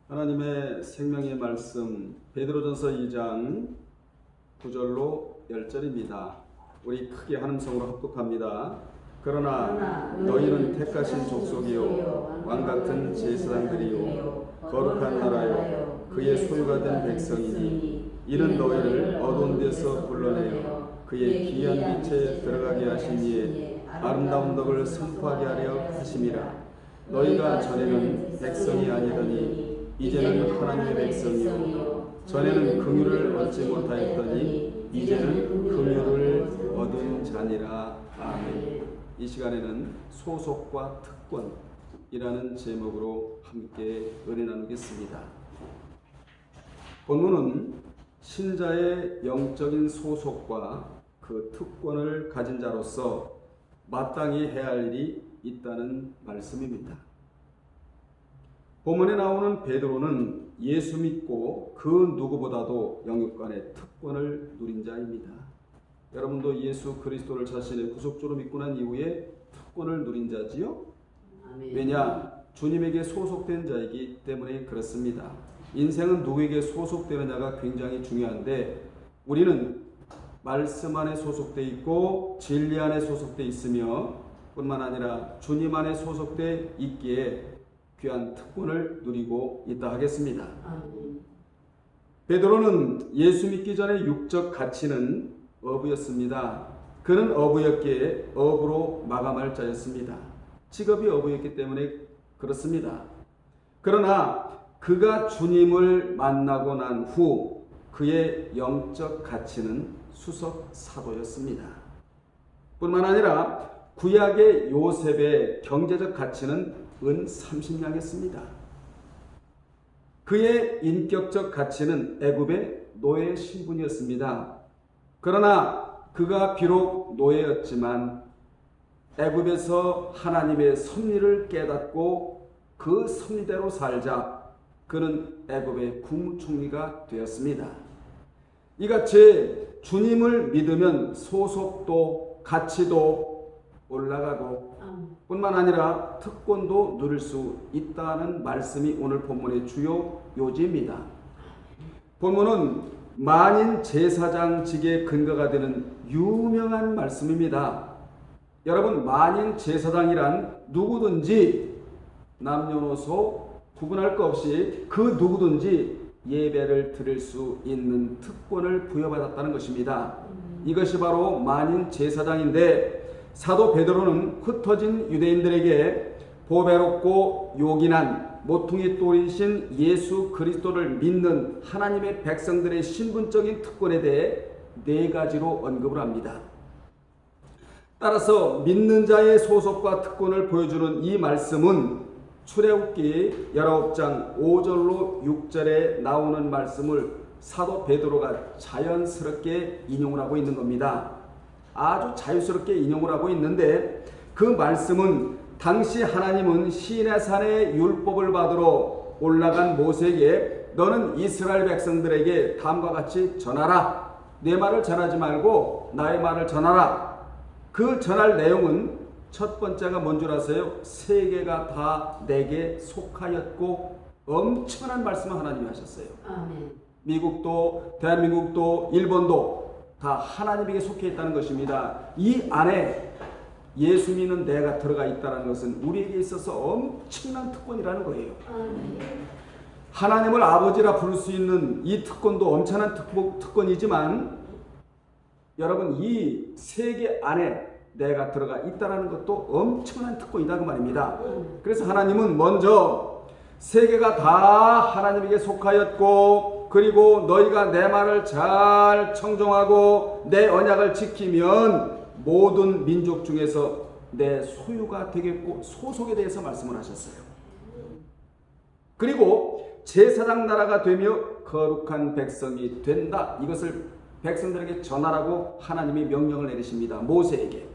하나님의 생명의 말씀 베드로전서 2장 9절로 10절입니다. 우리 크게 한 음성으로 합독합니다. 그러나 너희는 택하신 족속이요 왕같은 제사장들이요 거룩한 나라요 그의 소유가 된 백성이니 이는 너희를 어두운 데서 불러내어 그의 귀한 빛에 들어가게 하신 이에 아름다운 덕을 선포하게 하려 하심이라. 너희가 전에는 백성이 아니더니 이제는 하나님의 백성이요 전에는 긍휼을 얻지 못하였더니 이제는 긍휼을 얻은 자니라. 아멘. 이 시간에는 소속과 특권이라는 제목으로 함께 은혜 나누겠습니다. 본문은 신자의 영적인 소속과 그 특권을 가진 자로서 마땅히 해야 할 일이 있다는 말씀입니다. 본문에 나오는 베드로는 예수 믿고 그 누구보다도 영육간의 특권을 누린 자입니다. 여러분도 예수 그리스도를 자신의 구속주로 믿고 난 이후에 특권을 누린 자지요? 아멘. 왜냐? 주님에게 소속된 자이기 때문에 그렇습니다. 인생은 누구에게 소속되느냐가 굉장히 중요한데 우리는 말씀 안에 소속되어 있고 진리 안에 소속되어 있으며 뿐만 아니라 주님 안에 소속되어 있기에 귀한 특권을 누리고 있다 하겠습니다. 아멘. 베드로는 예수 믿기 전에 육적 가치는 어부였습니다. 그는 어부였기에 어부로 마감할 자였습니다. 직업이 어부였기 때문에 그렇습니다. 그러나 그가 주님을 만나고 난 후 그의 영적 가치는 수석 사도였습니다. 뿐만 아니라 구약의 요셉의 경제적 가치는 은 30냥이었습니다. 그의 인격적 가치는 애굽의 노예 신분이었습니다. 그러나 그가 비록 노예였지만 애굽에서 하나님의 섭리를 깨닫고 그 섭리대로 살자 그는 애굽의 국무총리가 되었습니다. 이같이 주님을 믿으면 소속도 가치도 올라가고 뿐만 아니라 특권도 누릴 수 있다는 말씀이 오늘 본문의 주요 요지입니다. 본문은 만인 제사장직의 근거가 되는 유명한 말씀입니다. 여러분, 만인 제사장이란 누구든지 남녀노소 구분할 것 없이 그 누구든지 예배를 드릴 수 있는 특권을 부여받았다는 것입니다. 이것이 바로 만인 제사장인데 사도 베드로는 흩어진 유대인들에게 보배롭고 요긴한 모퉁이 돌이신 예수 그리스도를 믿는 하나님의 백성들의 신분적인 특권에 대해 네 가지로 언급을 합니다. 따라서 믿는 자의 소속과 특권을 보여주는 이 말씀은 출애굽기 19장 5절로 6절에 나오는 말씀을 사도 베드로가 자연스럽게 인용을 하고 있는 겁니다. 아주 자유스럽게 인용을 하고 있는데 그 말씀은 당시 하나님은 시내산의 율법을 받으러 올라간 모세에게 너는 이스라엘 백성들에게 다음과 같이 전하라. 내 말을 전하지 말고 나의 말을 전하라. 그 전할 내용은 첫 번째가 뭔 줄 아세요? 세계가 다 내게 속하였고 엄청난 말씀을 하나님이 하셨어요. 아멘. 미국도 대한민국도 일본도 다 하나님에게 속해 있다는 것입니다. 이 안에 예수 믿는 내가 들어가 있다는 것은 우리에게 있어서 엄청난 특권이라는 거예요. 하나님을 아버지라 부를 수 있는 이 특권도 엄청난 특권이지만 여러분 이 세계 안에 내가 들어가 있다는 것도 엄청난 특권이다 그 말입니다. 그래서 하나님은 먼저 세계가 다 하나님에게 속하였고 그리고 너희가 내 말을 잘 청종하고 내 언약을 지키면 모든 민족 중에서 내 소유가 되겠고 소속에 대해서 말씀을 하셨어요. 그리고 제사장 나라가 되며 거룩한 백성이 된다. 이것을 백성들에게 전하라고 하나님이 명령을 내리십니다. 모세에게.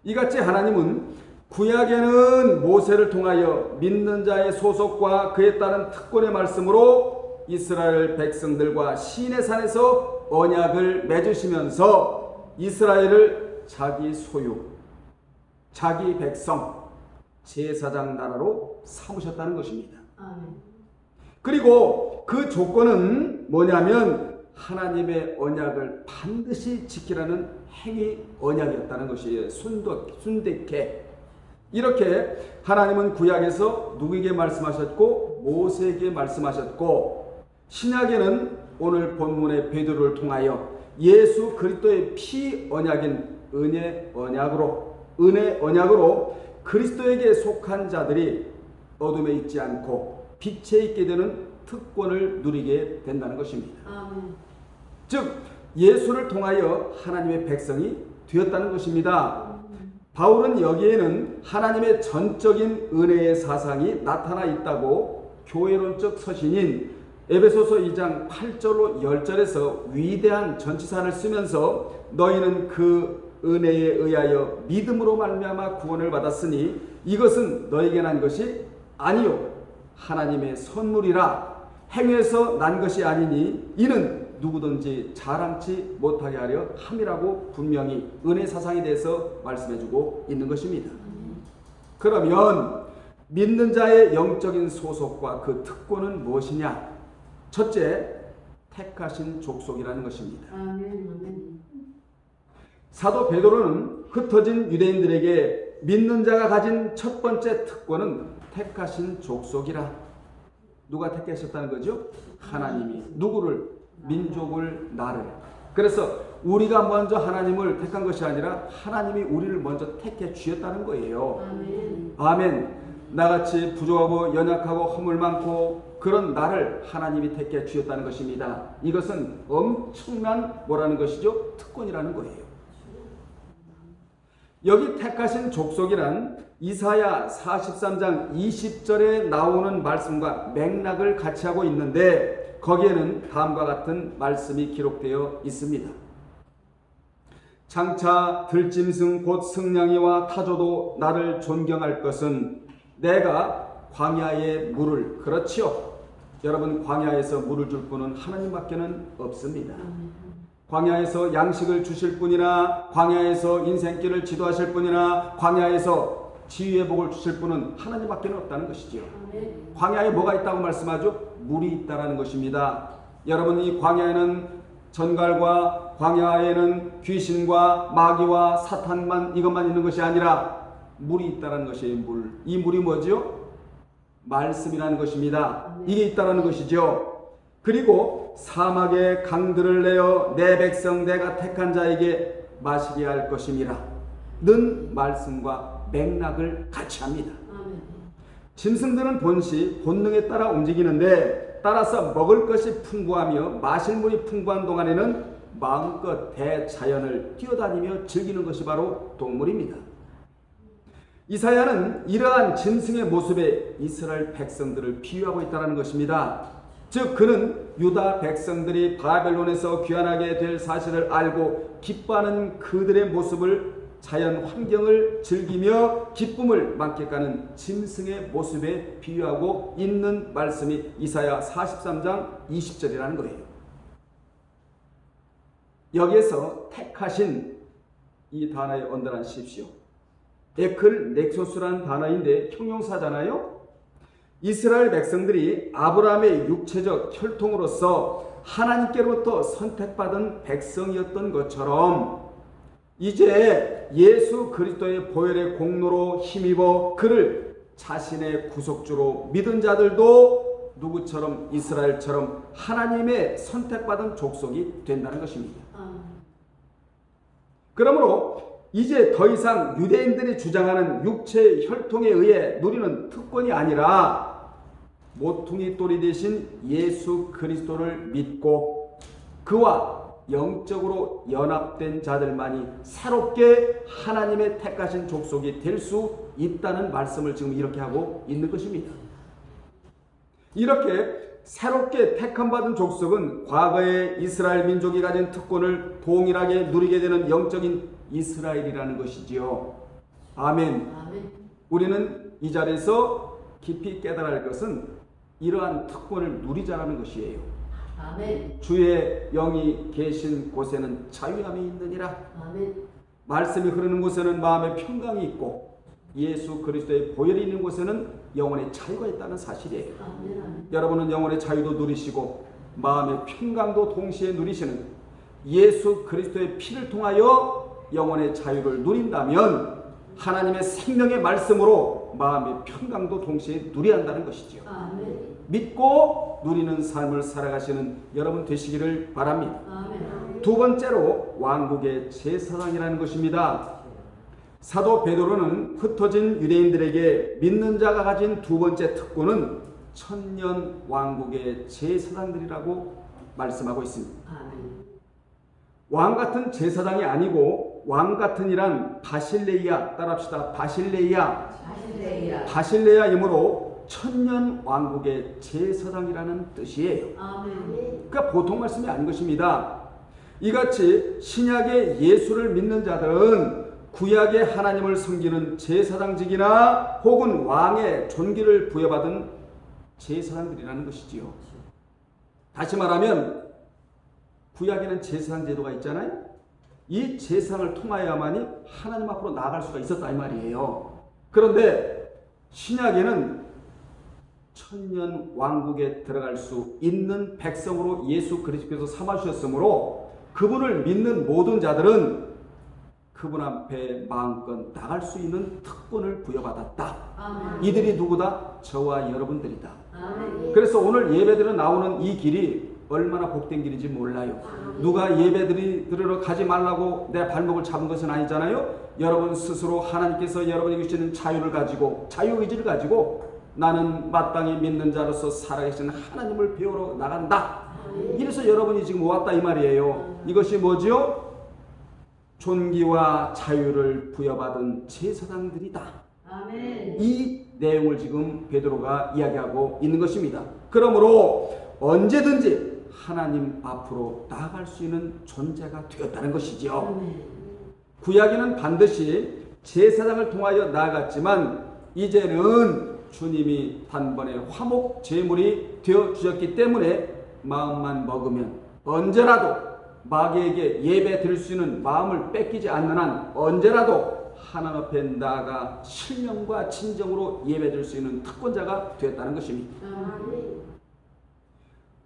이같이 하나님은 구약에는 모세를 통하여 믿는 자의 소속과 그에 따른 특권의 말씀으로 이스라엘 백성들과 시내산에서 언약을 맺으시면서 이스라엘을 자기 소유, 자기 백성, 제사장 나라로 삼으셨다는 것입니다. 아멘. 그리고 그 조건은 뭐냐면 하나님의 언약을 반드시 지키라는 행위 언약이었다는 것이에요. 순대케. 이렇게 하나님은 구약에서 누구에게 말씀하셨고 모세에게 말씀하셨고 신약에는 오늘 본문의 베드로를 통하여 예수 그리스도의 피 언약인 은혜 언약으로 그리스도에게 속한 자들이 어둠에 있지 않고 빛에 있게 되는 특권을 누리게 된다는 것입니다. 즉 예수를 통하여 하나님의 백성이 되었다는 것입니다. 바울은 여기에는 하나님의 전적인 은혜의 사상이 나타나 있다고 교회론적 서신인 에베소서 2장 8절로 10절에서 위대한 전치사를 쓰면서 너희는 그 은혜에 의하여 믿음으로 말미암아 구원을 받았으니 이것은 너에게 난 것이 아니요 하나님의 선물이라 행위에서 난 것이 아니니 이는 누구든지 자랑치 못하게 하려 함이라고 분명히 은혜 사상에 대해서 말씀해주고 있는 것입니다. 그러면 믿는 자의 영적인 소속과 그 특권은 무엇이냐? 첫째, 택하신 족속이라는 것입니다. 사도 베드로는 흩어진 유대인들에게 믿는 자가 가진 첫 번째 특권은 택하신 족속이라. 누가 택하셨다는 거죠? 하나님이. 누구를? 민족을, 나를. 그래서 우리가 먼저 하나님을 택한 것이 아니라 하나님이 우리를 먼저 택해 주셨다는 거예요. 아멘. 나같이 부족하고 연약하고 허물 많고 그런 나를 하나님이 택해 주셨다는 것입니다. 이것은 엄청난 뭐라는 것이죠? 특권이라는 거예요. 여기 택하신 족속이란 이사야 43장 20절에 나오는 말씀과 맥락을 같이 하고 있는데 거기에는 다음과 같은 말씀이 기록되어 있습니다. 장차 들짐승 곧 승냥이와 타조도 나를 존경할 것은 내가 광야의 물을, 그렇지요. 여러분, 광야에서 물을 줄 분은 하나님밖에는 없습니다. 광야에서 양식을 주실 분이나 광야에서 인생길을 지도하실 분이나 광야에서 지위의 복을 주실 분은 하나님밖에 없다는 것이지요. 광야에 뭐가 있다고 말씀하죠? 물이 있다는 것입니다. 여러분, 이 광야에는 전갈과 광야에는 귀신과 마귀와 사탄만 이것만 있는 것이 아니라 물이 있다는 것이에요. 물. 이 물이 뭐죠? 말씀이라는 것입니다. 이게 있다는 것이죠. 그리고 사막의 강들을 내어 내 백성 내가 택한 자에게 마시게 할 것임이라 는 말씀과 맥락을 같이 합니다. 짐승들은 본능에 따라 움직이는데 따라서 먹을 것이 풍부하며 마실 물이 풍부한 동안에는 마음껏 대자연을 뛰어다니며 즐기는 것이 바로 동물입니다. 이사야는 이러한 짐승의 모습에 이스라엘 백성들을 비유하고 있다는 것입니다. 즉 그는 유다 백성들이 바벨론에서 귀환하게 될 사실을 알고 기뻐하는 그들의 모습을 자연 환경을 즐기며 기쁨을 만끽하는 짐승의 모습에 비유하고 있는 말씀이 이사야 43장 20절이라는 거예요. 여기에서 택하신 이 단어에 언더라이십시오. 에클 넥소스라는 단어인데 형용사잖아요. 이스라엘 백성들이 아브라함의 육체적 혈통으로서 하나님께로부터 선택받은 백성이었던 것처럼 이제 예수 그리스도의 보혈의 공로로 힘입어 그를 자신의 구속주로 믿은 자들도 누구처럼 이스라엘처럼 하나님의 선택받은 족속이 된다는 것입니다. 그러므로 이제 더 이상 유대인들이 주장하는 육체의 혈통에 의해 누리는 특권이 아니라 모퉁이 돌이 되신 예수 그리스도를 믿고 그와 영적으로 연합된 자들만이 새롭게 하나님의 택하신 족속이 될 수 있다는 말씀을 지금 이렇게 하고 있는 것입니다. 이렇게 새롭게 택함받은 족속은 과거의 이스라엘 민족이 가진 특권을 동일하게 누리게 되는 영적인 이스라엘이라는 것이지요. 아멘. 우리는 이 자리에서 깊이 깨달아야 할 것은 이러한 특권을 누리자라는 것이에요. 아멘. 주의 영이 계신 곳에는 자유함이 있느니라. 아멘. 말씀이 흐르는 곳에는 마음의 평강이 있고 예수 그리스도의 보혈이 있는 곳에는 영혼의 자유가 있다는 사실이에요. 아멘. 여러분은 영혼의 자유도 누리시고 마음의 평강도 동시에 누리시는 예수 그리스도의 피를 통하여 영혼의 자유를 누린다면 하나님의 생명의 말씀으로 마음의 평강도 동시에 누려야 한다는 것이지요. 아멘. 믿고 누리는 삶을 살아가시는 여러분 되시기를 바랍니다. 아멘. 두 번째로 왕국의 제사장이라는 것입니다. 사도 베드로는 흩어진 유대인들에게 믿는 자가 가진 두 번째 특권은 천년 왕국의 제사장들이라고 말씀하고 있습니다. 아멘. 왕 같은 제사장이 아니고 왕 같은 이란 바실레이아, 따라합시다. 바실레이아이므로 천년 왕국의 제사장이라는 뜻이에요. 아멘. 그러니까 보통 말씀이 아닌 것입니다. 이같이 신약의 예수를 믿는 자들은 구약의 하나님을 섬기는 제사장직이나 혹은 왕의 존귀를 부여받은 제사장들이라는 것이지요. 다시 말하면 구약에는 제사장 제도가 있잖아요. 이 제사장을 통하여야만이 하나님 앞으로 나아갈 수가 있었다 이 말이에요. 그런데 신약에는 천년 왕국에 들어갈 수 있는 백성으로 예수 그리스도께서 삼아주셨으므로 그분을 믿는 모든 자들은 그분 앞에 마음껏 나갈 수 있는 특권을 부여받았다. 아멘. 이들이 누구다? 저와 여러분들이다. 아멘. 그래서 오늘 예배드려 나오는 이 길이 얼마나 복된 길인지 몰라요. 누가 예배드리러 가지 말라고 내 발목을 잡은 것은 아니잖아요. 여러분 스스로 하나님께서 여러분에게 주시는 자유를 가지고 자유의지를 가지고 나는 마땅히 믿는 자로서 살아계신 하나님을 배우러 나간다. 이래서 여러분이 지금 왔다 이 말이에요. 이것이 뭐지요? 존귀와 자유를 부여받은 제사장들이다. 아멘. 이 내용을 지금 베드로가 이야기하고 있는 것입니다. 그러므로 언제든지 하나님 앞으로 나아갈 수 있는 존재가 되었다는 것이지요. 아멘. 구약에는 반드시 제사장을 통하여 나아갔지만 이제는 주님이 단번에 화목 제물이 되어 주셨기 때문에 마음만 먹으면 언제라도 마귀에게 예배 드릴 수 있는 마음을 뺏기지 않는 한 언제라도 하나님 앞에 나아가 실명과 진정으로 예배 드릴 수 있는 특권자가 되었다는 것입니다. 아멘.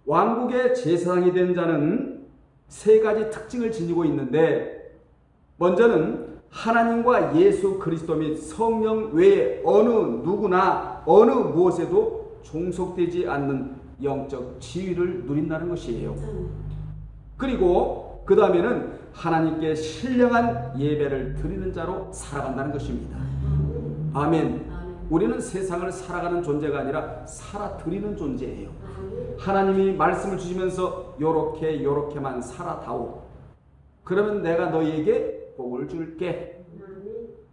왕국의 제사장이 된 자는 세 가지 특징을 지니고 있는데 먼저는 하나님과 예수 그리스도 및 성령 외에 어느 누구나 어느 무엇에도 종속되지 않는 영적 지위를 누린다는 것이에요. 그리고 그 다음에는 하나님께 신령한 예배를 드리는 자로 살아간다는 것입니다. 아멘. 우리는 세상을 살아가는 존재가 아니라 살아드리는 존재예요. 하나님이 말씀을 주시면서 요렇게만 살아다오. 그러면 내가 너희에게 복을 줄게.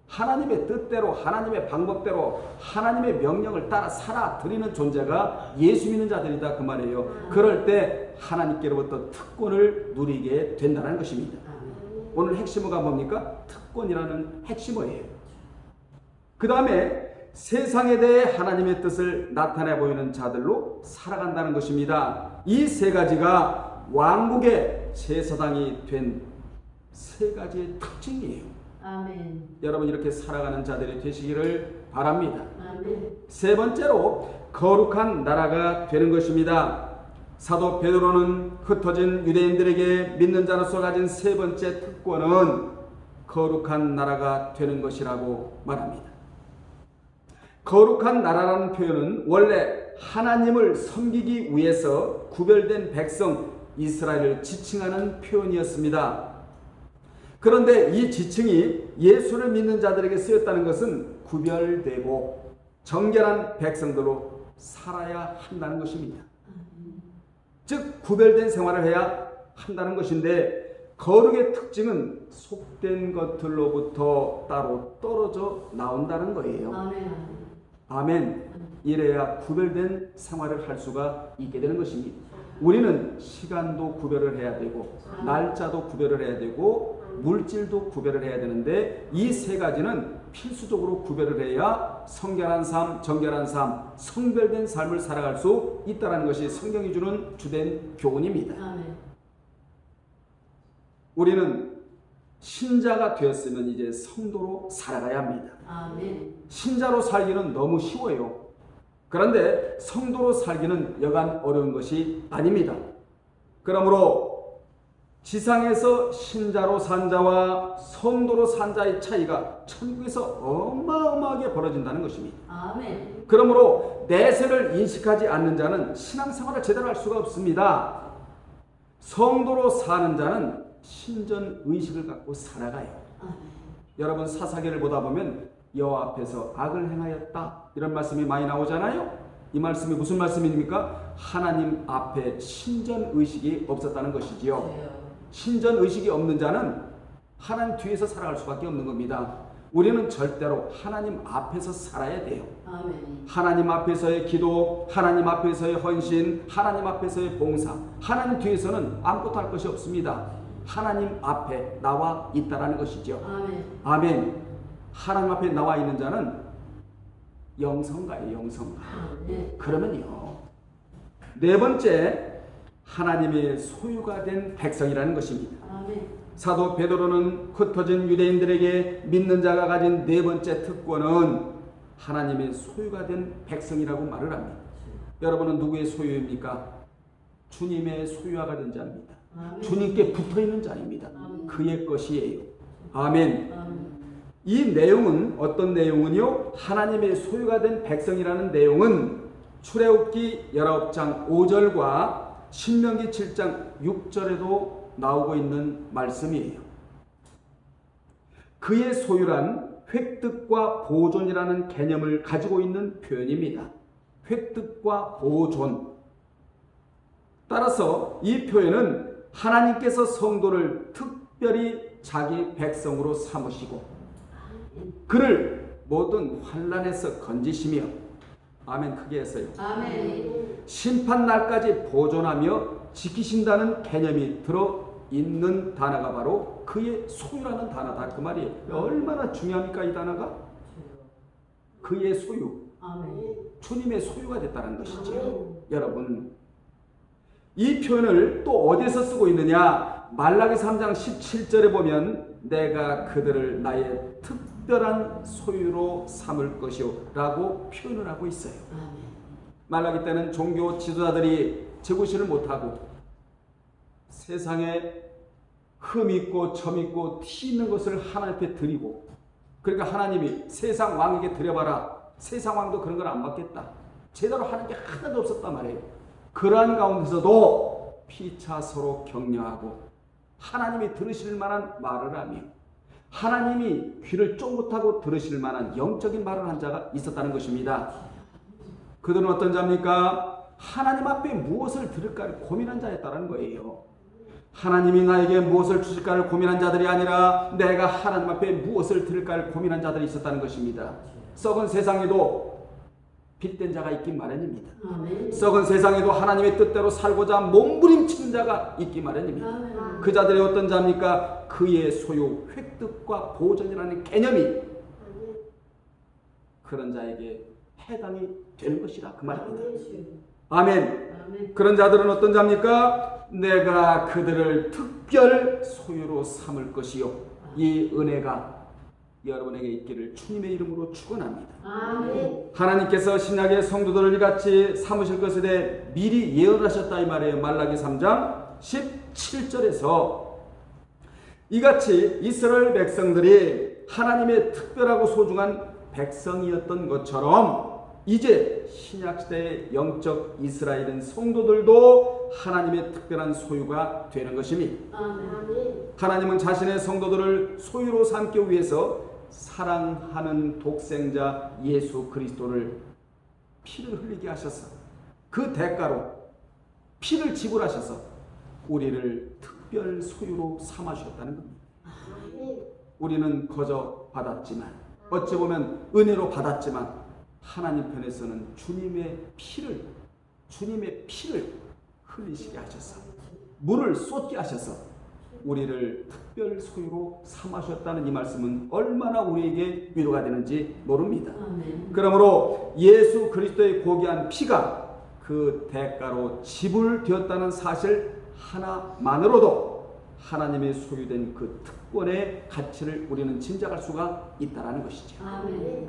하나님의 뜻대로 하나님의 방법대로 하나님의 명령을 따라 살아드리는 존재가 예수 믿는 자들이다 그 말이에요. 그럴 때 하나님께로부터 특권을 누리게 된다는 것입니다. 오늘 핵심어가 뭡니까? 특권이라는 핵심어예요. 그 다음에 세상에 대해 하나님의 뜻을 나타내 보이는 자들로 살아간다는 것입니다. 이 세 가지가 왕국의 제사장이 된 세 가지의 특징이에요. 아멘. 여러분 이렇게 살아가는 자들이 되시기를 바랍니다. 아멘. 세 번째로 거룩한 나라가 되는 것입니다. 사도 베드로는 흩어진 유대인들에게 믿는 자로서 가진 세 번째 특권은 거룩한 나라가 되는 것이라고 말합니다. 거룩한 나라라는 표현은 원래 하나님을 섬기기 위해서 구별된 백성 이스라엘을 지칭하는 표현이었습니다. 그런데 이 지칭이 예수를 믿는 자들에게 쓰였다는 것은 구별되고 정결한 백성들로 살아야 한다는 것입니다. 즉 구별된 생활을 해야 한다는 것인데 거룩의 특징은 속된 것들로부터 따로 떨어져 나온다는 거예요. 아멘. 아멘. 이래야 구별된 생활을 할 수가 있게 되는 것입니다. 우리는 시간도 구별을 해야 되고 날짜도 구별을 해야 되고 물질도 구별을 해야 되는데 이 세 가지는 필수적으로 구별을 해야 성결한 삶, 정결한 삶, 성별된 삶을 살아갈 수 있다는 것이 성경이 주는 주된 교훈입니다. 아멘. 우리는 신자가 되었으면 이제 성도로 살아가야 합니다. 아멘. 신자로 살기는 너무 쉬워요. 그런데 성도로 살기는 여간 어려운 것이 아닙니다. 그러므로 지상에서 신자로 산 자와 성도로 산 자의 차이가 천국에서 어마어마하게 벌어진다는 것입니다. 아멘. 그러므로 내세를 인식하지 않는 자는 신앙생활을 제대로 할 수가 없습니다. 성도로 사는 자는 신전 의식을 갖고 살아가요. 아멘. 여러분 사사기를 보다 보면 여호와 앞에서 악을 행하였다 이런 말씀이 많이 나오잖아요. 이 말씀이 무슨 말씀입니까? 하나님 앞에 신전 의식이 없었다는 것이지요. 신전 의식이 없는 자는 하나님 뒤에서 살아갈 수밖에 없는 겁니다. 우리는 절대로 하나님 앞에서 살아야 돼요. 아멘. 하나님 앞에서의 기도, 하나님 앞에서의 헌신, 하나님 앞에서의 봉사, 하나님 뒤에서는 아무것도 할 것이 없습니다. 하나님 앞에 나와 있다라는 것이죠. 아멘. 아멘. 하나님 앞에 나와 있는 자는 영성가예요. 영성가. 네. 그러면요, 네 번째, 하나님의 소유가 된 백성이라는 것입니다. 아멘. 사도 베드로는 흩어진 유대인들에게 믿는 자가 가진 네 번째 특권은 하나님의 소유가 된 백성이라고 말을 합니다. 여러분은 누구의 소유입니까? 주님의 소유가 된 자입니다. 아멘. 주님께 붙어있는 자입니다. 아멘. 그의 것이에요. 아멘. 아멘. 이 내용은 어떤 내용은요? 하나님의 소유가 된 백성이라는 내용은 출애굽기 19장 5절과 신명기 7장 6절에도 나오고 있는 말씀이에요. 그의 소유란 획득과 보존이라는 개념을 가지고 있는 표현입니다. 획득과 보존. 따라서 이 표현은 하나님께서 성도를 특별히 자기 백성으로 삼으시고 그를 모든 환난에서 건지시며 아멘 크게 했어요. 아멘. 심판날까지 보존하며 지키신다는 개념이 들어있는 단어가 바로 그의 소유라는 단어다 그 말이에요. 얼마나 중요합니까 이 단어가? 그의 소유, 아멘. 주님의 소유가 됐다는 것이죠. 여러분 이 표현을 또 어디에서 쓰고 있느냐? 말라기 3장 17절에 보면 내가 그들을 나의 특별한 소유로 삼을 것이요 라고 표현을 하고 있어요. 아멘. 말라기 때는 종교 지도자들이 제구실을 못하고 세상에 흠 있고 점 있고 티 있는 것을 하나님 앞에 드리고 그러니까 하나님이 세상 왕에게 드려봐라. 세상 왕도 그런 걸 안 받겠다. 제대로 하는 게 하나도 없었단 말이에요. 그러한 가운데서도 피차 서로 격려하고 하나님이 들으실 만한 말을 하며 하나님이 귀를 쫑긋하고 들으실 만한 영적인 말을 한 자가 있었다는 것입니다. 그들은 어떤 자입니까? 하나님 앞에 무엇을 들을까를 고민한 자였다는 거예요. 하나님이 나에게 무엇을 주실까를 고민한 자들이 아니라 내가 하나님 앞에 무엇을 들을까를 고민한 자들이 있었다는 것입니다. 썩은 세상에도 빛된 자가 있긴 마련입니다. 아멘. 썩은 세상에도 하나님의 뜻대로 살고자 몸부림치는 자가 있기 마련입니다. 아멘. 그 자들이 어떤 자입니까? 그의 소유, 획득과 보존이라는 개념이 그런 자에게 해당이 되는 것이라 그 말입니다. 아멘. 아멘. 그런 자들은 어떤 자입니까? 내가 그들을 특별 소유로 삼을 것이요. 이 은혜가 여러분에게 있기를 주님의 이름으로 축원합니다. 아멘. 하나님께서 신약의 성도들을 이같이 삼으실 것에 대해 미리 예언하셨다 이 말이에요. 말라기 3장 17절에서 이같이 이스라엘 백성들이 하나님의 특별하고 소중한 백성이었던 것처럼 이제 신약시대의 영적 이스라엘인 성도들도 하나님의 특별한 소유가 되는 것입니다. 아멘. 하나님은 자신의 성도들을 소유로 삼기 위해서 사랑하는 독생자 예수 그리스도를 피를 흘리게 하셔서 그 대가로 피를 지불하셔서 우리를 특별 소유로 삼아주셨다는 겁니다. 우리는 거저 받았지만 어찌 보면 은혜로 받았지만 하나님 편에서는 주님의 피를 흘리시게 하셔서 물을 쏟게 하셔서 우리를 특별 소유로 삼으셨다는 이 말씀은 얼마나 우리에게 위로가 되는지 모릅니다. 아멘. 그러므로 예수 그리스도의 고귀한 피가 그 대가로 지불되었다는 사실 하나만으로도 하나님의 소유된 그 특권의 가치를 우리는 짐작할 수가 있다는 것이죠. 아멘.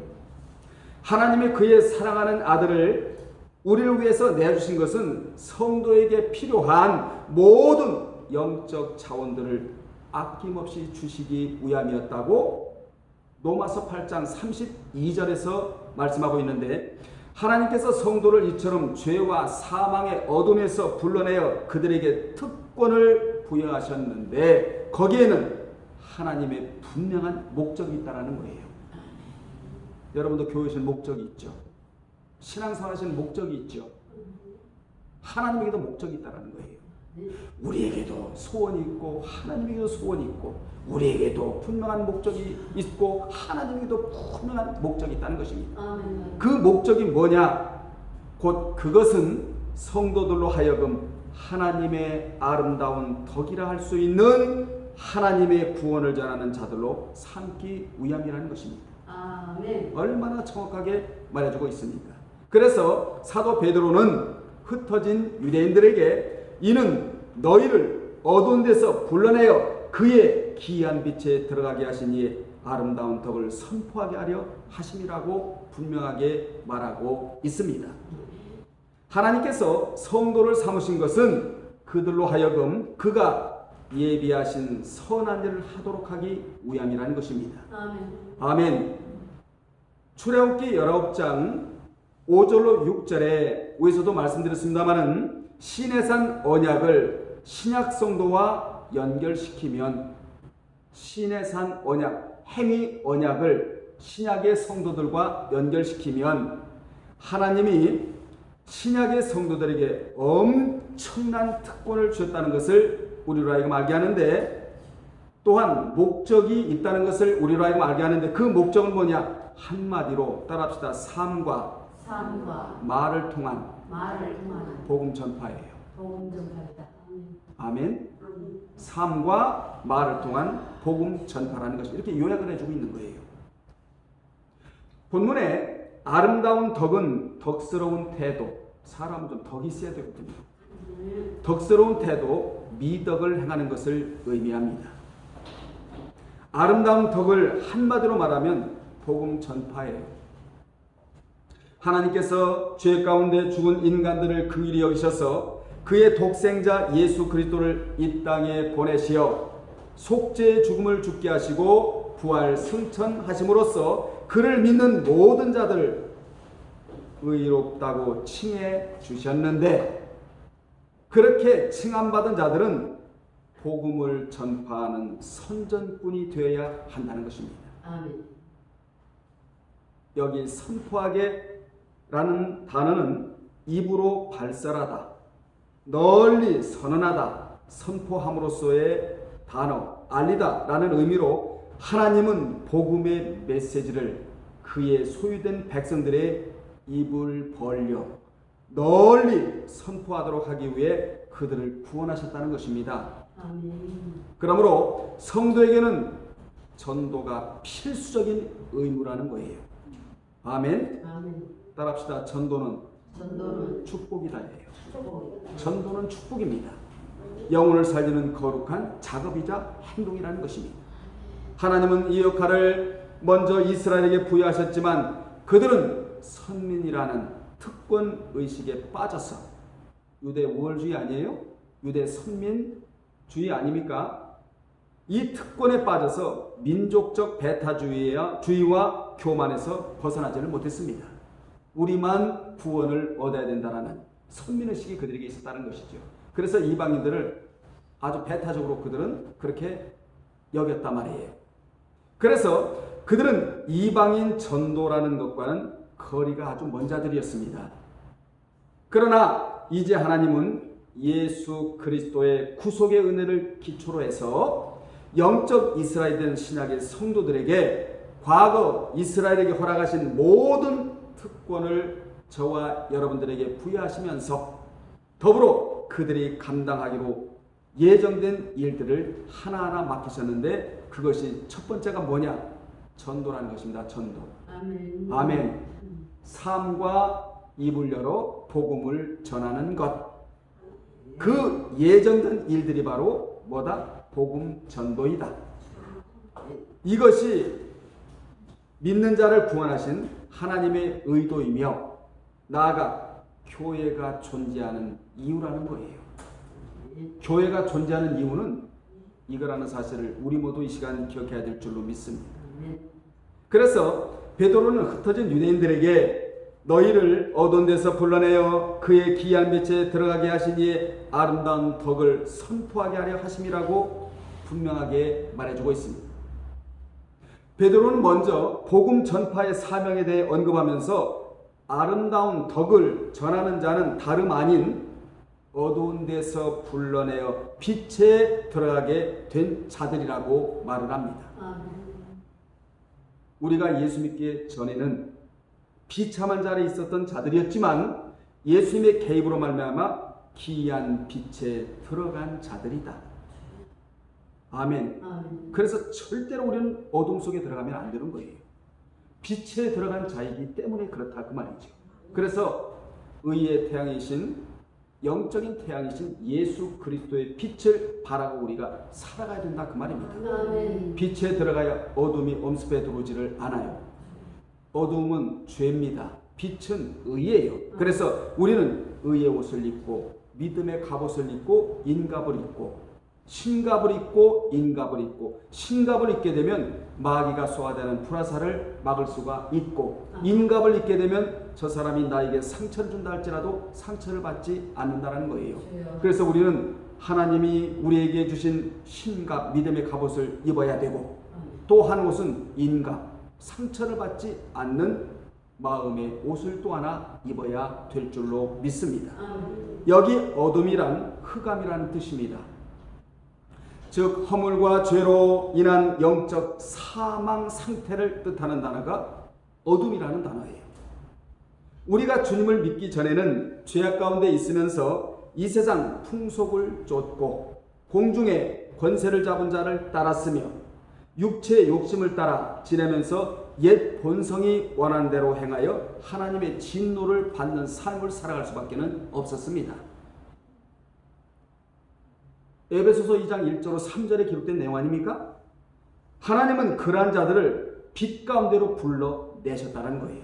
하나님이 그의 사랑하는 아들을 우리를 위해서 내주신 것은 성도에게 필요한 모든 영적 자원들을 아낌없이 주시기 위함이었다고 로마서 8장 32절에서 말씀하고 있는데, 하나님께서 성도를 이처럼 죄와 사망의 어둠에서 불러내어 그들에게 특권을 부여하셨는데 거기에는 하나님의 분명한 목적이 있다는 거예요. 여러분도 교회에서 목적이 있죠. 신앙생활에서는 목적이 있죠. 하나님에게도 목적이 있다는 거예요. 우리에게도 소원이 있고 하나님에게도 소원이 있고 우리에게도 분명한 목적이 있고 하나님에게도 분명한 목적이 있다는 것입니다. 그 목적이 뭐냐? 곧 그것은 성도들로 하여금 하나님의 아름다운 덕이라 할 수 있는 하나님의 구원을 전하는 자들로 삼기 위함이라는 것입니다. 아멘. 얼마나 정확하게 말해주고 있습니까? 그래서 사도 베드로는 흩어진 유대인들에게 이는 너희를 어두운 데서 불러내어 그의 기이한 빛에 들어가게 하신 이의 아름다운 덕을 선포하게 하려 하심이라고 분명하게 말하고 있습니다. 하나님께서 성도를 삼으신 것은 그들로 하여금 그가 예비하신 선한 일을 하도록 하기 위함이라는 것입니다. 아멘. 아멘. 출애굽기 19장 5절로 6절에 위에서도 말씀드렸습니다마는 시내산 언약을 신약 성도와 연결시키면 시내산 언약, 행위 언약을 신약의 성도들과 연결시키면 하나님이 신약의 성도들에게 엄청난 특권을 주셨다는 것을 우리로 하여금 알게 하는데, 또한 목적이 있다는 것을 우리로 하여금 알게 하는데, 그 목적은 뭐냐? 한마디로 따라합시다. 삶과 말을 통한 복음 전파예요. 복음 전파이다. 아멘. 삶과 말을 통한 복음 전파라는 것이 이렇게 요약을 해주고 있는 거예요. 본문에 아름다운 덕은 덕스러운 태도, 사람은 좀 덕이 있어야 되거든요. 덕스러운 태도, 미덕을 행하는 것을 의미합니다. 아름다운 덕을 한마디로 말하면 복음 전파예요. 하나님께서 죄 가운데 죽은 인간들을 긍휼히 여기셔서 그의 독생자 예수 그리스도를 이 땅에 보내시어 속죄의 죽음을 죽게 하시고 부활 승천하심으로써 그를 믿는 모든 자들 의롭다고 칭해 주셨는데, 그렇게 칭함받은 자들은 복음을 전파하는 선전꾼이 되어야 한다는 것입니다. 아멘. 여기 선포하게 라는 단어는 입으로 발설하다, 널리 선언하다, 선포함으로써의 단어, 알리다 라는 의미로 하나님은 복음의 메시지를 그의 소유된 백성들의 입을 벌려 널리 선포하도록 하기 위해 그들을 구원하셨다는 것입니다. 아멘. 그러므로 성도에게는 전도가 필수적인 의무라는 거예요. 아멘. 아멘. 따라합시다. 전도는 축복이다. 전도는 축복입니다. 영혼을 살리는 거룩한 작업이자 행동이라는 것입니다. 하나님은 이 역할을 먼저 이스라엘에게 부여하셨지만 그들은 선민이라는 특권 의식에 빠져서, 유대 우월주의 아니에요? 유대 선민주의 아닙니까? 이 특권에 빠져서 민족적 배타주의와 교만에서 벗어나지를 못했습니다. 우리만 구원을 얻어야 된다라는 선민의식이 그들에게 있었다는 것이죠. 그래서 이방인들을 아주 배타적으로 그들은 그렇게 여겼단 말이에요. 그래서 그들은 이방인 전도라는 것과는 거리가 아주 먼 자들이었습니다. 그러나 이제 하나님은 예수 그리스도의 구속의 은혜를 기초로 해서 영적 이스라엘 된 신약의 성도들에게 과거 이스라엘에게 허락하신 모든 특권을 저와 여러분들에게 부여하시면서 더불어 그들이 감당하기로 예정된 일들을 하나하나 맡기셨는데, 그것이 첫 번째가 뭐냐? 전도라는 것입니다. 전도. 아멘. 아멘. 삶과 입을 열어 복음을 전하는 것. 그 예정된 일들이 바로 뭐다? 복음 전도이다. 이것이 믿는 자를 구원하신 하나님의 의도이며 나아가 교회가 존재하는 이유라는 거예요. 교회가 존재하는 이유는 이거라는 사실을 우리 모두 이 시간 기억해야 될 줄로 믿습니다. 그래서 베드로는 흩어진 유대인들에게 너희를 어두운 데서 불러내어 그의 기이한 빛에 들어가게 하신 이의 아름다운 덕을 선포하게 하려 하심이라고 분명하게 말해주고 있습니다. 베드로는 먼저 복음 전파의 사명에 대해 언급하면서 아름다운 덕을 전하는 자는 다름 아닌 어두운 데서 불러내어 빛에 들어가게 된 자들이라고 말을 합니다. 우리가 예수 믿기 전에는 비참한 자리에 있었던 자들이었지만 예수님의 개입으로 말미암아 기이한 빛에 들어간 자들이다. 아멘. 그래서 절대로 우리는 어둠 속에 들어가면 안 되는 거예요. 빛에 들어간 자이기 때문에 그렇다 그 말이죠. 그래서 의의 태양이신 영적인 태양이신 예수 그리스도의 빛을 바라고 우리가 살아가야 된다 그 말입니다. 빛에 들어가야 어둠이 엄습해 들어오지를 않아요. 어둠은 죄입니다. 빛은 의예요. 그래서 우리는 의의 옷을 입고 믿음의 갑옷을 입고 인갑을 입고 신갑을 입고 인갑을 입고 신갑을 입게 되면 마귀가 쏘아대는 불화살을 막을 수가 있고 인갑을 입게 되면 저 사람이 나에게 상처를 준다 할지라도 상처를 받지 않는다는 거예요. 그래서 우리는 하나님이 우리에게 주신 신갑 믿음의 갑옷을 입어야 되고 또 한 옷은 인갑 상처를 받지 않는 마음의 옷을 또 하나 입어야 될 줄로 믿습니다. 여기 어둠이란 흑암이라는 뜻입니다. 즉 허물과 죄로 인한 영적 사망 상태를 뜻하는 단어가 어둠이라는 단어예요. 우리가 주님을 믿기 전에는 죄악 가운데 있으면서 이 세상 풍속을 쫓고 공중의 권세를 잡은 자를 따랐으며 육체의 욕심을 따라 지내면서 옛 본성이 원하는 대로 행하여 하나님의 진노를 받는 삶을 살아갈 수밖에 없었습니다. 에베소서 2장 1절로 3절에 기록된 내용 아닙니까? 하나님은 그러한 자들을 빛 가운데로 불러내셨다는 거예요.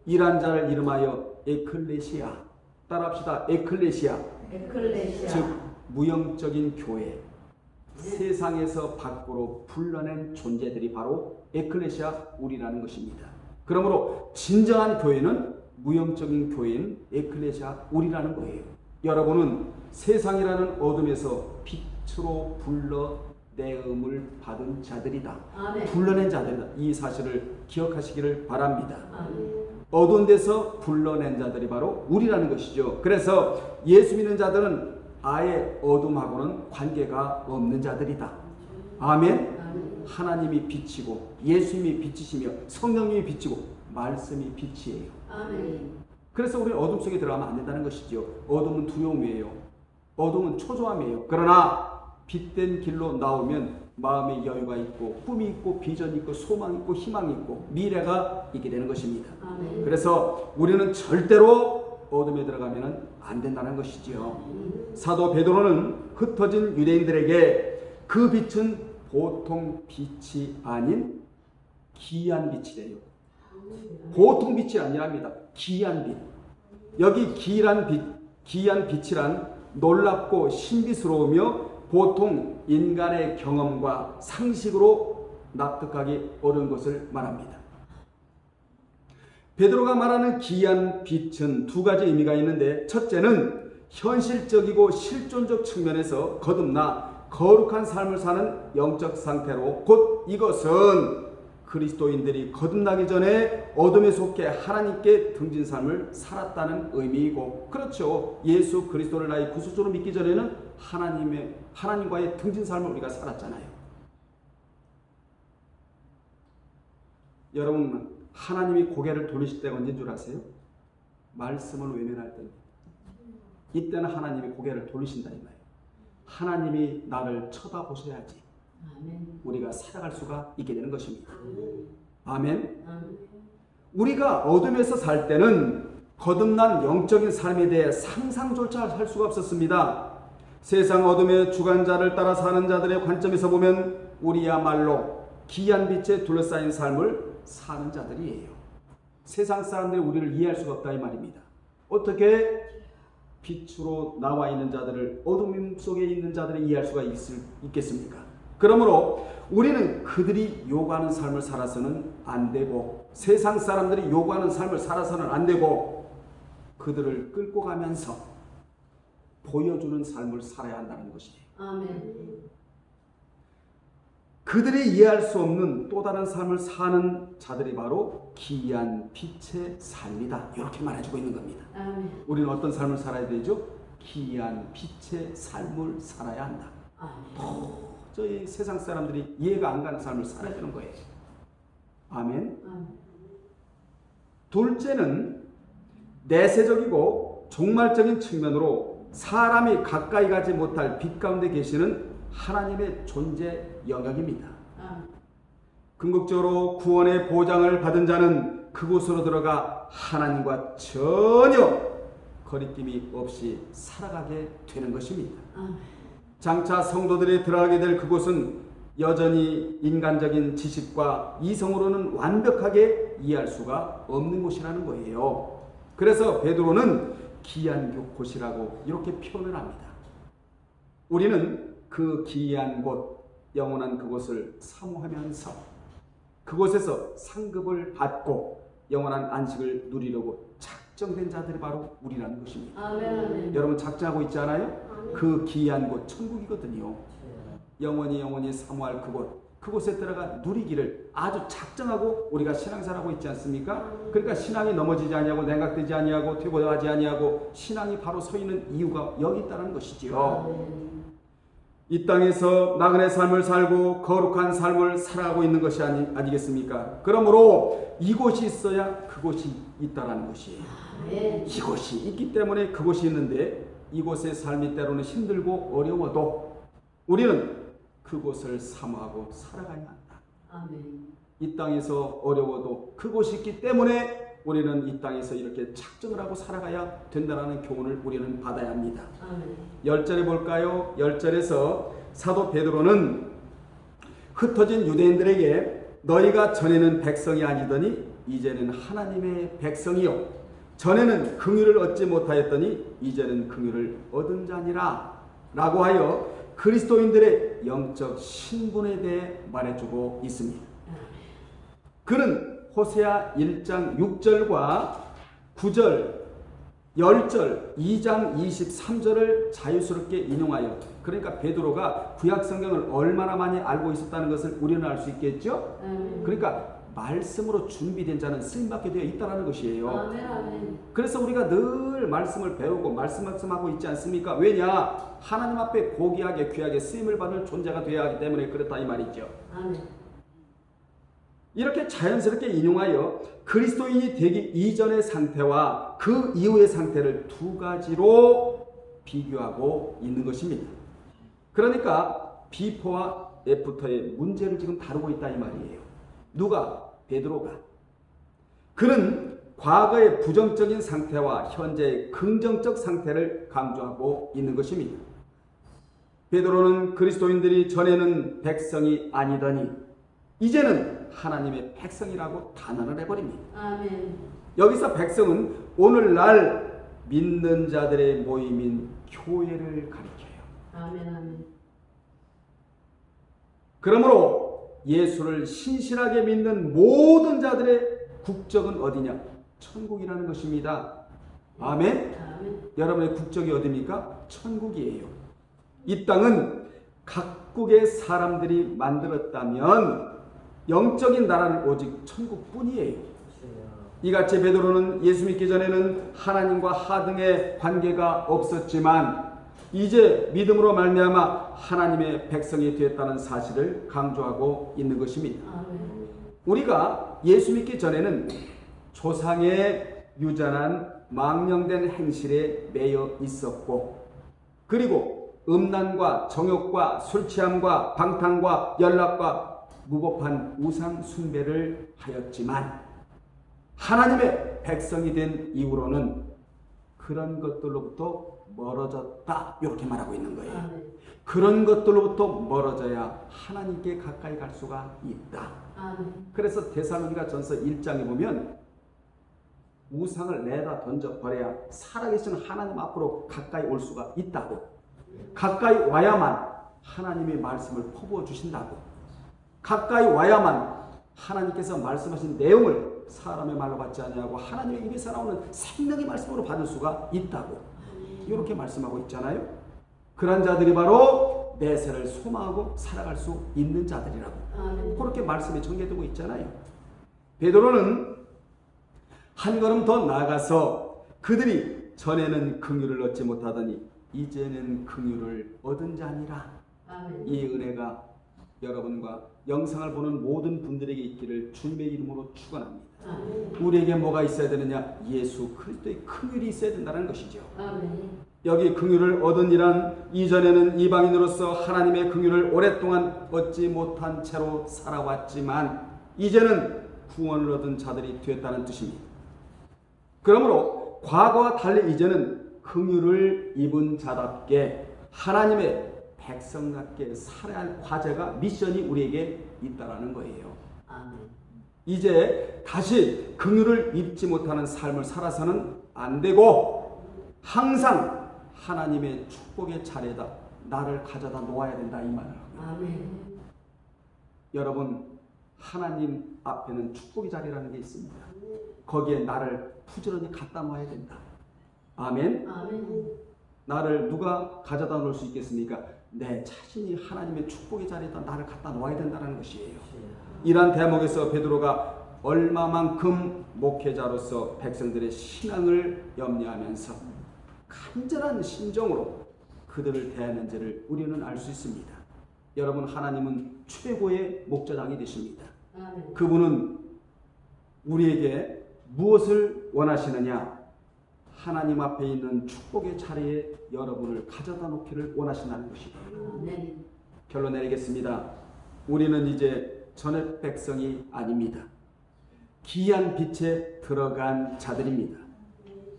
이러한 자를 이름하여 에클레시아, 따라합시다. 에클레시아. 즉 무영적인 교회, 세상에서 밖으로 불러낸 존재들이 바로 에클레시아 우리라는 것입니다. 그러므로 진정한 교회는 무영적인 교회인 에클레시아 우리라는 거예요. 여러분은 세상이라는 어둠에서 빛으로 불러내음을 받은 자들이다. 아멘. 불러낸 자들이다. 이 사실을 기억하시기를 바랍니다. 아멘. 어두운 데서 불러낸 자들이 바로 우리라는 것이죠. 그래서 예수 믿는 자들은 아예 어둠하고는 관계가 없는 자들이다. 아멘. 아멘. 하나님이 빛이고 예수님이 빛이시며 성령님이 빛이고 말씀이 빛이에요. 아멘. 그래서 우리는 어둠 속에 들어가면 안 된다는 것이죠. 어둠은 두려움이에요. 어둠은 초조함이에요. 그러나 빛된 길로 나오면 마음의 여유가 있고 꿈이 있고 비전이 있고 소망이 있고 희망이 있고 미래가 있게 되는 것입니다. 아멘. 그래서 우리는 절대로 어둠에 들어가면 안 된다는 것이지요. 사도 베드로는 흩어진 유대인들에게 그 빛은 보통 빛이 아닌 기이한 빛이래요. 보통 빛이 아니랍니다. 기이한 빛. 여기 기이한 빛이란 놀랍고 신비스러우며 보통 인간의 경험과 상식으로 납득하기 어려운 것을 말합니다. 베드로가 말하는 기이한 빛은 두 가지 의미가 있는데, 첫째는 현실적이고 실존적 측면에서 거듭나 거룩한 삶을 사는 영적 상태로, 곧 이것은 그리스도인들이 거듭나기 전에 어둠에 속해 하나님께 등진 삶을 살았다는 의미이고, 그렇죠. 예수 그리스도를 나의 구속주로 믿기 전에는 하나님과의 등진 삶을 우리가 살았잖아요. 여러분, 하나님이 고개를 돌리실 때가 언제인 줄 아세요? 말씀을 외면할 때입니다. 이때는 하나님이 고개를 돌리신다 이 말이에요. 하나님이 나를 쳐다보셔야지 우리가 살아갈 수가 있게 되는 것입니다. 아멘. 우리가 어둠에서 살 때는 거듭난 영적인 삶에 대해 상상조차 할 수가 없었습니다. 세상 어둠의 주관자를 따라 사는 자들의 관점에서 보면 우리야말로 기이한 빛에 둘러싸인 삶을 사는 자들이에요. 세상 사람들이 우리를 이해할 수가 없다 이 말입니다. 어떻게 빛으로 나와 있는 자들을 어둠 속에 있는 자들이 이해할 수가 있겠습니까? 그러므로 우리는 그들이 요구하는 삶을 살아서는 안 되고, 세상 사람들이 요구하는 삶을 살아서는 안 되고, 그들을 끌고 가면서 보여주는 삶을 살아야 한다는 것이에요. 아멘. 그들이 이해할 수 없는 또 다른 삶을 사는 자들이 바로 기이한 빛의 삶이다. 이렇게 말해주고 있는 겁니다. 아멘. 우리는 어떤 삶을 살아야 되죠? 기이한 빛의 삶을 살아야 한다. 아멘. 저희 세상 사람들이 이해가 안 가는 삶을 살아야 되는 거예요. 아멘. 아멘. 둘째는 내세적이고 종말적인 측면으로 사람이 가까이 가지 못할 빛 가운데 계시는 하나님의 존재 영역입니다. 아멘. 궁극적으로 구원의 보장을 받은 자는 그곳으로 들어가 하나님과 전혀 거리낌이 없이 살아가게 되는 것입니다. 아멘. 장차 성도들이 들어가게 될 그곳은 여전히 인간적인 지식과 이성으로는 완벽하게 이해할 수가 없는 곳이라는 거예요. 그래서 베드로는 기이한 곳이라고 이렇게 표현을 합니다. 우리는 그 기이한 곳, 영원한 그곳을 사모하면서 그곳에서 상급을 받고 영원한 안식을 누리려고 작정된 자들이 바로 우리라는 것입니다. 아멘. 아멘. 여러분 작정하고 있지 않아요? 그 기이한 곳 천국이거든요. 영원히 사모할 그곳에 들어가 누리기를 아주 작정하고 우리가 신앙생활하고 있지 않습니까? 그러니까 신앙이 넘어지지 아니하고 냉각되지 아니하고 퇴보하지 아니하고 신앙이 바로 서 있는 이유가 여기 있다는 것이지요. 아멘. 이 땅에서 나그네 삶을 살고 거룩한 삶을 살아가고 있는 것이 아니겠습니까? 그러므로 이곳이 있어야 그곳이 있다는 것이에요. 아멘. 이곳이 있기 때문에 그곳이 있는데 이곳의 삶이 때로는 힘들고 어려워도 우리는 그곳을 사모하고 살아가야 한다. 아멘. 이 땅에서 어려워도 그곳이 있기 때문에 우리는 이 땅에서 이렇게 작정을 하고 살아가야 된다는 교훈을 우리는 받아야 합니다. 아멘. 10절에 볼까요? 10절에서 사도 베드로는 흩어진 유대인들에게 너희가 전에는 백성이 아니더니 이제는 하나님의 백성이요 전에는 긍휼을 얻지 못하였더니 이제는 긍휼을 얻은 자니라 라고 하여 그리스도인들의 영적 신분에 대해 말해주고 있습니다. 그는 호세아 1장 6절과 9절, 10절, 2장 23절을 자유스럽게 인용하여, 그러니까 베드로가 구약 성경을 얼마나 많이 알고 있었다는 것을 우리는 알 수 있겠죠? 그러니까 말씀으로 준비된 자는 쓰임받게 되어 있다는 것이에요. 아멘. 아멘. 그래서 우리가 늘 말씀을 배우고 말씀하고 있지 않습니까? 왜냐? 하나님 앞에 고귀하게 귀하게 쓰임을 받을 존재가 되어야 하기 때문에 그렇다 이 말이죠. 아멘. 이렇게 자연스럽게 인용하여 그리스도인이 되기 이전의 상태와 그 이후의 상태를 두 가지로 비교하고 있는 것입니다. 그러니까 비포와 애프터의 문제를 지금 다루고 있다 이 말이에요. 누가? 베드로가. 그는 과거의 부정적인 상태와 현재의 긍정적 상태를 강조하고 있는 것입니다. 베드로는 그리스도인들이 전에는 백성이 아니더니 이제는 하나님의 백성이라고 단언을 해버립니다. 아멘. 여기서 백성은 오늘날 믿는 자들의 모임인 교회를 가리켜요. 아멘. 아멘. 그러므로 예수를 신실하게 믿는 모든 자들의 국적은 어디냐? 천국이라는 것입니다. 아멘. 아멘. 여러분의 국적이 어디입니까? 천국이에요. 이 땅은 각국의 사람들이 만들었다면 영적인 나라는 오직 천국뿐이에요. 이같이 베드로는 예수 믿기 전에는 하나님과 하등의 관계가 없었지만 이제 믿음으로 말미암아 하나님의 백성이 되었다는 사실을 강조하고 있는 것입니다. 아멘. 우리가 예수 믿기 전에는 조상의 유전한 망령된 행실에 매여 있었고, 그리고 음란과 정욕과 술취함과 방탕과 연락과 무법한 우상 숭배를 하였지만 하나님의 백성이 된 이후로는 그런 것들로부터 멀어졌다 이렇게 말하고 있는 거예요. 아멘. 그런 것들로부터 멀어져야 하나님께 가까이 갈 수가 있다. 아멘. 그래서 데살로니가 전서 1장에 보면 우상을 내다 던져 버려야 살아계신 하나님 앞으로 가까이 올 수가 있다고. 가까이 와야만 하나님의 말씀을 퍼부어 주신다고. 가까이 와야만 하나님께서 말씀하신 내용을 사람의 말로 받지 아니하고 하나님의 입에서 나오는 생명의 말씀으로 받을 수가 있다고. 이렇게 말씀하고 있잖아요. 그런 자들이 바로 내세를 소망하고 살아갈 수 있는 자들이라고. 그렇게 말씀이 전개되고 있잖아요. 베드로는 한 걸음 더 나아가서 그들이 전에는 긍휼을 얻지 못하더니 이제는 긍휼을 얻은 자니라. 이 은혜가 여러분과 영상을 보는 모든 분들에게 있기를 주님의 이름으로 축원합니다. 우리에게 뭐가 있어야 되느냐? 예수 그리스도의 긍휼이 있어야 된다는 것이죠. 여기 긍휼을 얻은 이란 이전에는 이방인으로서 하나님의 긍휼을 오랫동안 얻지 못한 채로 살아왔지만 이제는 구원을 얻은 자들이 되었다는 뜻입니다. 그러므로 과거와 달리 이제는 긍휼을 입은 자답게 하나님의 백성답게 살아야 할 과제가 미션이 우리에게 있다라는 거예요. 이제 다시 긍휼을 입지 못하는 삶을 살아서는 안 되고 항상 하나님의 축복의 자리에다 나를 가져다 놓아야 된다 이 말을 합니다. 여러분 하나님 앞에는 축복의 자리라는 게 있습니다. 거기에 나를 부지런히 갖다 놓아야 된다. 아멘. 나를 누가 가져다 놓을 수 있겠습니까? 내 자신이 하나님의 축복의 자리에다 나를 갖다 놓아야 된다는 것이에요. 이러한 대목에서 베드로가 얼마만큼 목회자로서 백성들의 신앙을 염려하면서 간절한 심정으로 그들을 대하는지를 우리는 알 수 있습니다. 여러분 하나님은 최고의 목자장이 되십니다. 그분은 우리에게 무엇을 원하시느냐? 하나님 앞에 있는 축복의 자리에 여러분을 가져다 놓기를 원하신다는 것이에요. 결론 내리겠습니다. 우리는 이제 전의 백성이 아닙니다. 기이한 빛에 들어간 자들입니다.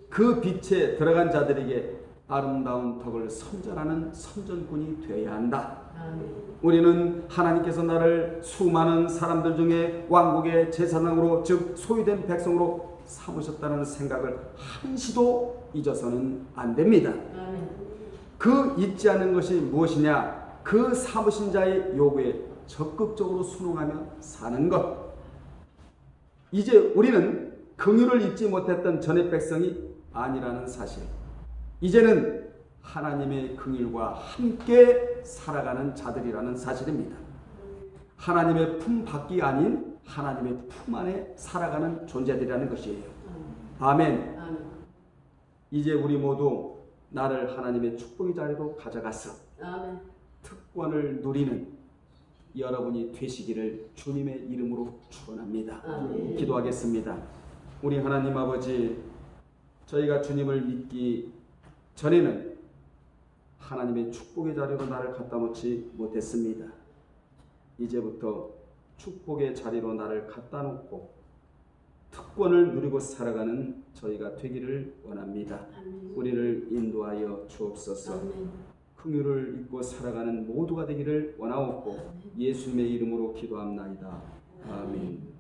그 빛에 들어간 자들에게 아름다운 덕을 선전하는 선전꾼이 되어야 한다. 우리는 하나님께서 나를 수많은 사람들 중에 왕국의 제사장으로 즉 소유된 백성으로 삼으셨다는 생각을 한시도 잊어서는 안 됩니다. 그 잊지 않는 것이 무엇이냐? 그 삼으신 자의 요구에 적극적으로 순응하며 사는 것. 이제 우리는 긍휼을 잊지 못했던 전의 백성이 아니라는 사실. 이제는 하나님의 긍휼과 함께 살아가는 자들이라는 사실입니다. 하나님의 품 밖이 아닌 하나님의 품 안에 살아가는 존재들이라는 것이에요. 아멘. 이제 우리 모두 나를 하나님의 축복의 자리로 가져가서 특권을 누리는 여러분이 되시기를 주님의 이름으로 축원합니다. 기도하겠습니다. 우리 하나님 아버지, 저희가 주님을 믿기 전에는 하나님의 축복의 자리로 나를 갖다 놓지 못했습니다. 이제부터 축복의 자리로 나를 갖다 놓고 특권을 누리고 살아가는 저희가 되기를 원합니다. 우리를 인도하여 주옵소서. 긍휼을 입고 살아가는 모두가 되기를 원하옵고 예수님의 이름으로 기도합나이다. 아멘.